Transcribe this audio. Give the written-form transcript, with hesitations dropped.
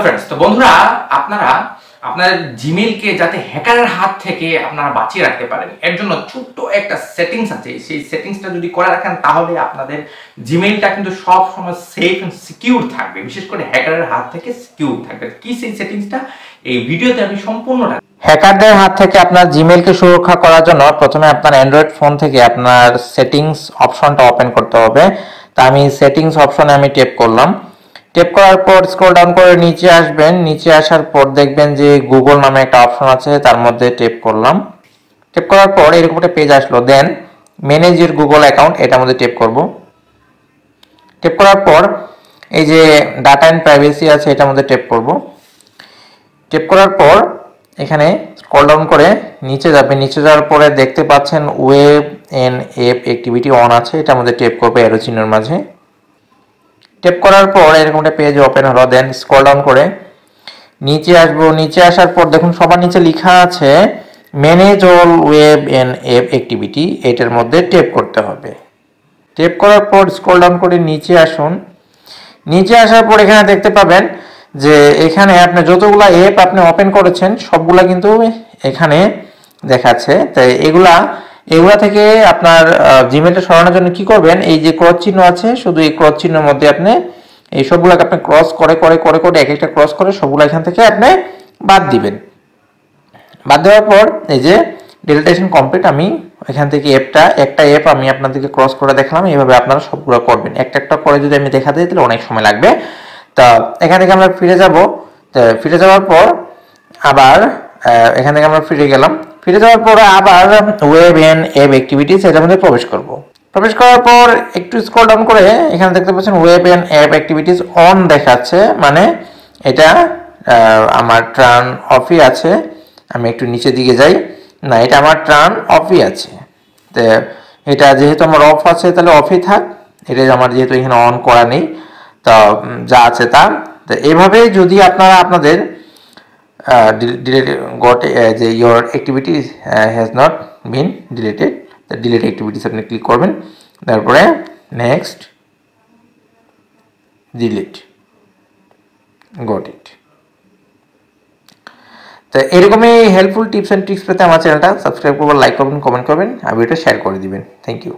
Friends, তো বন্ধুরা আপনারা আপনার জিমেইলকে যাতে হ্যাকারের হাত থেকে আপনারা বাঁচিয়ে রাখতে পারেন এর জন্য ছোট্ট একটা সেটিংস আছে। সেই সেটিংসটা যদি করে রাখেন তাহলে আপনাদের জিমেইলটা কিন্তু সব সময় সেফ এন্ড সিকিউর থাকবে, বিশেষ করে হ্যাকারের হাত থেকে সিকিউর থাকবে। কি সেই সেটিংসটা এই ভিডিওতে আমি সম্পূর্ণটা। হ্যাকারদের হাত থেকে আপনার জিমেইলকে সুরক্ষা করার জন্য প্রথমে আপনার অ্যান্ড্রয়েড ফোন থেকে আপনার সেটিংস অপশনটা ওপেন করতে হবে। তা আমি সেটিংস অপশনে আমি ট্যাপ করলাম। ট্যাপ করার পর স্ক্রল ডাউন করে নিচে আসবেন। নিচে আসার পর দেখবেন যে গুগল নামে একটা অপশন আছে, তার মধ্যে ট্যাপ করলাম। ট্যাপ করার পর এরকম একটা পেজ আসলো। দেন ম্যানেজ ইউর গুগল অ্যাকাউন্ট, এটার মধ্যে ট্যাপ করব। ট্যাপ করার পর এই যে ডাটা অ্যান্ড প্রাইভেসি আছে, এটার মধ্যে ট্যাপ করব। ট্যাপ করার পর এখানে স্ক্রল ডাউন করে নিচে যাবে। নিচে যাওয়ার পরে দেখতে পাচ্ছেন web and app activity on আছে, এটার মধ্যে ট্যাপ করবে অ্যারো চিহ্নের মাঝে। ট্যাপ করার পর এরকম একটা পেজ ওপেন হলো। দেন স্ক্রল ডাউন করে নিচে আসবো। নিচে আসার পর দেখুন সবার নিচে লেখা আছে manage all web and app activity, এটার মধ্যে ট্যাপ করতে হবে। ট্যাপ করার পর স্ক্রল ডাউন করে নিচে আসুন। নিচে আসার পর এখানে দেখতে পাবেন যে এখানে আপনি যতগুলা অ্যাপ আপনি ওপেন করেছেন সবগুলা কিন্তু এখানে দেখাচ্ছে। তাই এগুলা থেকে আপনার জিমেইলটা সরানোর জন্য কি করবেন, এই যে ক্রস চিহ্ন আছে, শুধু এই ক্রস চিহ্নের মধ্যে আপনি এই সবগুলাকে আপনি ক্রস করে করে করে করে এক একটা ক্রস করে সবগুলা এখান থেকে আপনি বাদ দিবেন। বাদ দেওয়ার পর এই যে ডিলিটেশন কমপ্লিট, আমি এখান থেকে একটা অ্যাপ আমি আপনাদেরকে ক্রস করে দেখালাম। এইভাবে আপনারা সবগুলো করবেন। একটা একটা করে যদি আমি দেখা দিই তাহলে অনেক সময় লাগবে। তা এখান থেকে আমরা ফিরে যাব। ফিরে যাওয়ার পর আবার এখান থেকে আমরা ফিরে গেলাম। ফিরে যাওয়ার পর আবার ওয়েব এন্ড অ্যাপ অ্যাক্টিভিটিস এটার মধ্যে প্রবেশ করব। প্রবেশ করার পর একটু স্ক্রল ডাউন করে এখানে দেখতে পাচ্ছেন web and app activities on দেখাচ্ছে, মানে এটা আমার টার্ন অফই আছে। আমি একটু নিচের দিকে যাই, না এটা আমার টার্ন অফই আছে। তো এটা যেহেতু আমার অফ আছে তাহলে অফই থাক, এটা আমার যেহেতু এখানে অন করা নেই, তো যা আছে তা। তো এভাবে যদি আপনারা আপনাদের যে your activity has not been deleted, তো ডিলিট অ্যাক্টিভিটিস আপনি ক্লিক করবেন। তারপরে নেক্সট, ডিলিট, গট ইট। তো এরকমই হেল্পফুল টিপস অ্যান্ড ট্রিক্স পেতে আমার চ্যানেলটা সাবস্ক্রাইব করবেন, লাইক করবেন, কমেন্ট করবেন আর ভিডিওটা শেয়ার করে দিবেন। Thank you.